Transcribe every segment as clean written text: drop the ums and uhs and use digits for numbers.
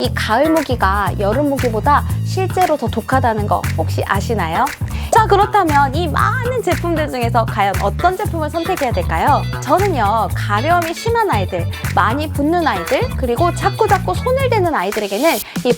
이 가을 모기가 여름 모기보다 실제로 더 독하다는 거 혹시 아시나요? 자, 그렇다면 이 많은 제품들 중에서 과연 어떤 제품을 선택해야 될까요? 저는요, 가려움이 심한 아이들, 많이 붓는 아이들, 그리고 자꾸 손을 대는 아이들에게는 이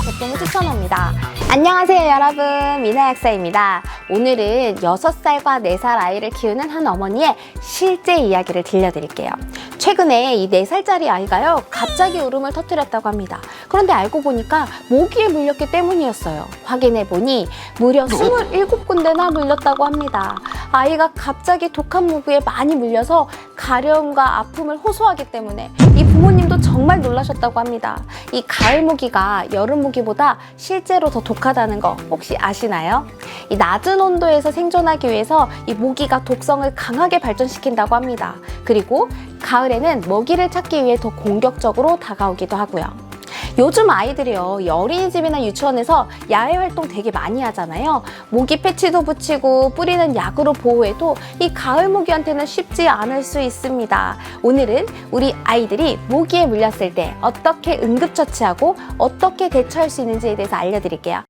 제품을 추천합니다. 안녕하세요 여러분, 미나 약사입니다. 오늘은 6살과 4살 아이를 키우는 한 어머니의 실제 이야기를 들려드릴게요. 최근에 이 4살짜리 아이가요, 갑자기 울음을 터뜨렸다고 합니다. 그런데 알고 보니까 모기에 물렸기 때문이었어요. 확인해보니 무려 27군데나 물렸다고 합니다. 아이가 갑자기 독한 모기에 많이 물려서 가려움과 아픔을 호소하기 때문에 이 부모님도 정말 놀라셨다고 합니다. 이 가을 모기가 여름 모기보다 실제로 더 독하다는 거 혹시 아시나요? 이 낮은 온도에서 생존하기 위해서 이 모기가 독성을 강하게 발전시킨다고 합니다. 그리고 가을에는 먹이를 찾기 위해 더 공격적으로 다가오기도 하고요. 요즘 아이들이요, 어린이집이나 유치원에서 야외 활동 되게 많이 하잖아요. 모기 패치도 붙이고 뿌리는 약으로 보호해도 이 가을 모기한테는 쉽지 않을 수 있습니다. 오늘은 우리 아이들이 모기에 물렸을 때 어떻게 응급처치하고 어떻게 대처할 수 있는지에 대해서 알려드릴게요.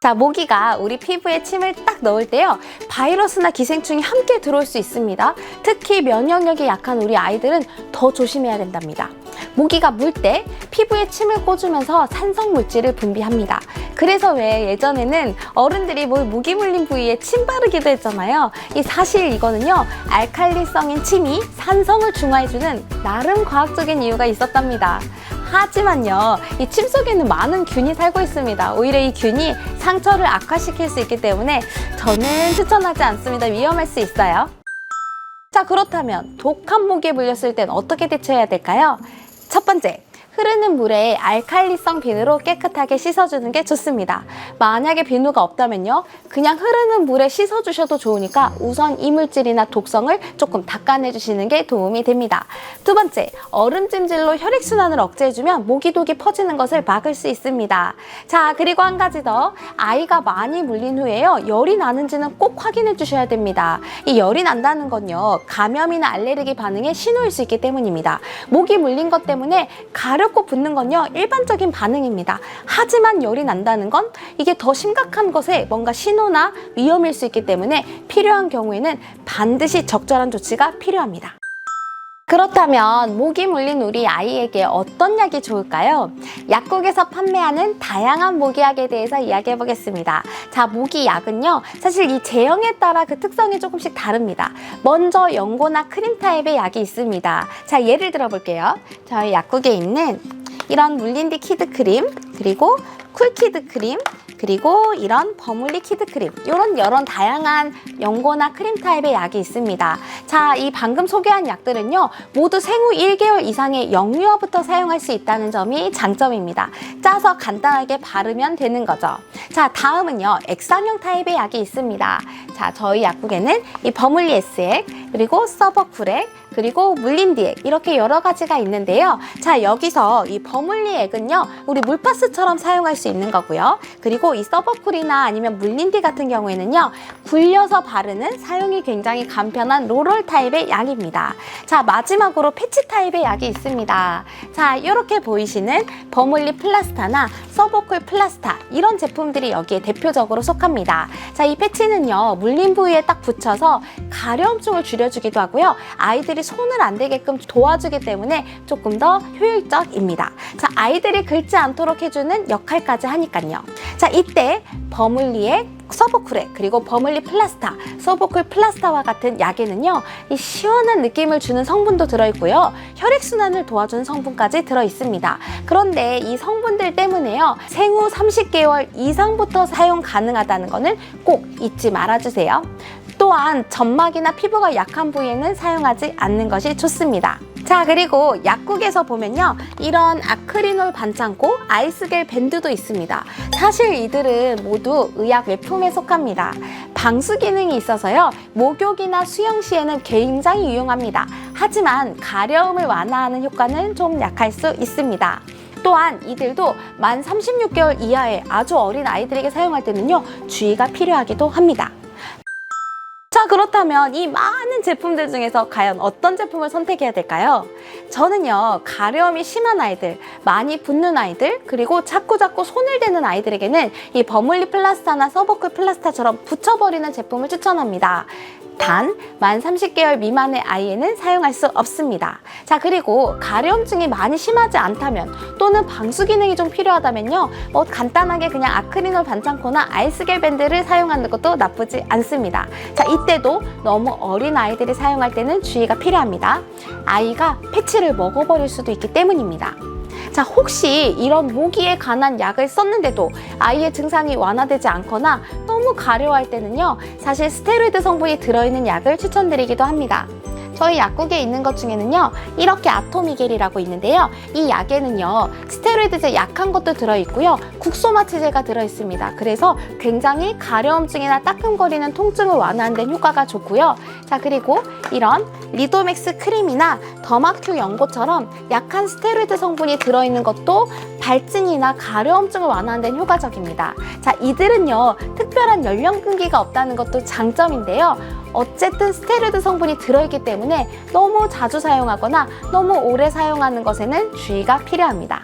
자, 모기가 우리 피부에 침을 딱 넣을 때요, 바이러스나 기생충이 함께 들어올 수 있습니다. 특히 면역력이 약한 우리 아이들은 더 조심해야 된답니다. 모기가 물 때 피부에 침을 꽂으면서 산성 물질을 분비합니다. 그래서 왜 예전에는 어른들이 모기 물린 부위에 침 바르기도 했잖아요. 사실 이거는요, 알칼리성인 침이 산성을 중화해주는 나름 과학적인 이유가 있었답니다. 하지만요, 이 침 속에는 많은 균이 살고 있습니다. 오히려 이 균이 상처를 악화시킬 수 있기 때문에 저는 추천하지 않습니다. 위험할 수 있어요. 자, 그렇다면 독한 모기에 물렸을 땐 어떻게 대처해야 될까요? 첫 번째, 흐르는 물에 알칼리성 비누로 깨끗하게 씻어주는 게 좋습니다. 만약에 비누가 없다면요, 그냥 흐르는 물에 씻어주셔도 좋으니까 우선 이물질이나 독성을 조금 닦아내주시는 게 도움이 됩니다. 두 번째, 얼음찜질로 혈액순환을 억제해주면 모기독이 퍼지는 것을 막을 수 있습니다. 자, 그리고 한 가지 더, 아이가 많이 물린 후에요, 열이 나는지는 꼭 확인해 주셔야 됩니다. 이 열이 난다는 건요, 감염이나 알레르기 반응의 신호일 수 있기 때문입니다. 모기 물린 것 때문에 가렵고 붓는 건요, 일반적인 반응입니다. 하지만 열이 난다는 건 이게 더 심각한 것에 뭔가 신호나 위험일 수 있기 때문에 필요한 경우에는 반드시 적절한 조치가 필요합니다. 그렇다면 모기 물린 우리 아이에게 어떤 약이 좋을까요? 약국에서 판매하는 다양한 모기약에 대해서 이야기해 보겠습니다. 자, 모기약은요, 사실 이 제형에 따라 그 특성이 조금씩 다릅니다. 먼저 연고나 크림 타입의 약이 있습니다. 자, 예를 들어 볼게요. 저희 약국에 있는 이런 물린디 키드 크림, 그리고 쿨키드 크림, 그리고 이런 버물리 키드 크림, 이런 여러 다양한 연고나 크림 타입의 약이 있습니다. 자, 이 방금 소개한 약들은요, 모두 생후 1개월 이상의 영유아부터 사용할 수 있다는 점이 장점입니다. 짜서 간단하게 바르면 되는 거죠. 자, 다음은요, 액상형 타입의 약이 있습니다. 자, 저희 약국에는 이 버물리 S액, 그리고 서버쿨액, 그리고 물린디액, 이렇게 여러 가지가 있는데요. 자, 여기서 이 버물리 액은요, 우리 물파스처럼 사용할 수 있는 거고요. 그리고 이 서버쿨이나 아니면 물린디 같은 경우에는요, 굴려서 바르는 사용이 굉장히 간편한 롤롤 타입의 약입니다. 자, 마지막으로 패치 타입의 약이 있습니다. 자, 이렇게 보이시는 버물리 플라스타나 서버쿨 플라스타, 이런 제품들이 여기에 대표적으로 속합니다. 자, 이 패치는요, 물린 부위에 딱 붙여서 가려움증을 줄여주기도 하고요, 아이들이 손을 안 대게끔 도와주기 때문에 조금 더 효율적입니다. 자, 아이들이 긁지 않도록 해주는 역할까지 하니까요. 자, 이때 버물리의 서버쿨액, 그리고 버물리 플라스타, 서버쿨 플라스타와 같은 약에는요, 이 시원한 느낌을 주는 성분도 들어있고요, 혈액순환을 도와주는 성분까지 들어있습니다. 그런데 이 성분들 때문에요, 생후 30개월 이상부터 사용 가능하다는 거는 꼭 잊지 말아주세요. 또한 점막이나 피부가 약한 부위에는 사용하지 않는 것이 좋습니다. 자, 그리고 약국에서 보면요, 이런 아크리놀 반창고, 아이스겔 밴드도 있습니다. 사실 이들은 모두 의약 외품에 속합니다. 방수 기능이 있어서요, 목욕이나 수영 시에는 굉장히 유용합니다. 하지만 가려움을 완화하는 효과는 좀 약할 수 있습니다. 또한 이들도 만 36개월 이하의 아주 어린 아이들에게 사용할 때는요, 주의가 필요하기도 합니다. 자, 그런 그렇다면 이 많은 제품들 중에서 과연 어떤 제품을 선택해야 될까요? 저는요, 가려움이 심한 아이들, 많이 붓는 아이들, 그리고 자꾸 손을 대는 아이들에게는 이 버물리 플라스타나 서버클 플라스타처럼 붙여버리는 제품을 추천합니다. 단, 만 30개월 미만의 아이에는 사용할 수 없습니다. 자, 그리고 가려움증이 많이 심하지 않다면 또는 방수 기능이 좀 필요하다면요, 간단하게 그냥 아크릴놀 반창고나 아이스겔 밴드를 사용하는 것도 나쁘지 않습니다. 자, 이때도 너무 어린 아이들이 사용할 때는 주의가 필요합니다. 아이가 패치를 먹어버릴 수도 있기 때문입니다. 자, 혹시 이런 모기에 관한 약을 썼는데도 아이의 증상이 완화되지 않거나 너무 가려워할 때는요, 사실 스테로이드 성분이 들어있는 약을 추천드리기도 합니다. 저희 약국에 있는 것 중에는요, 이렇게 아토미겔이라고 있는데요, 이 약에는요 스테로이드제 약한 것도 들어있고요, 국소마취제가 들어있습니다. 그래서 굉장히 가려움증이나 따끔거리는 통증을 완화하는 데 효과가 좋고요. 자, 그리고 이런 리도맥스 크림이나 더마큐 연고처럼 약한 스테로이드 성분이 들어있는 것도 발진이나 가려움증을 완화하는 데 효과적입니다. 자, 이들은요 특별한 연령 끈기가 없다는 것도 장점인데요, 어쨌든 스테로이드 성분이 들어있기 때문에 너무 자주 사용하거나 너무 오래 사용하는 것에는 주의가 필요합니다.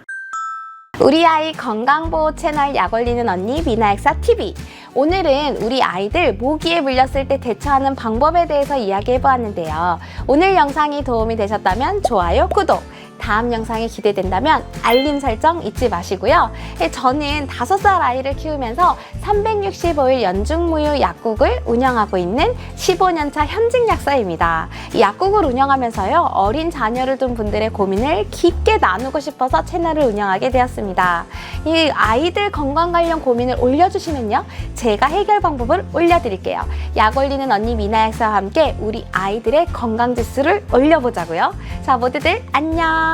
우리 아이 건강보호 채널 약 올리는 언니 미나약사 TV. 오늘은 우리 아이들 모기에 물렸을 때 대처하는 방법에 대해서 이야기해보았는데요. 오늘 영상이 도움이 되셨다면 좋아요, 구독! 다음 영상이 기대된다면 알림 설정 잊지 마시고요. 저는 5살 아이를 키우면서 365일 연중무휴 약국을 운영하고 있는 15년차 현직 약사입니다. 이 약국을 운영하면서요, 어린 자녀를 둔 분들의 고민을 깊게 나누고 싶어서 채널을 운영하게 되었습니다. 이 아이들 건강 관련 고민을 올려주시면요, 제가 해결 방법을 올려드릴게요. 약 올리는 언니 미나 약사와 함께 우리 아이들의 건강 지수를 올려보자고요. 자, 모두들 안녕!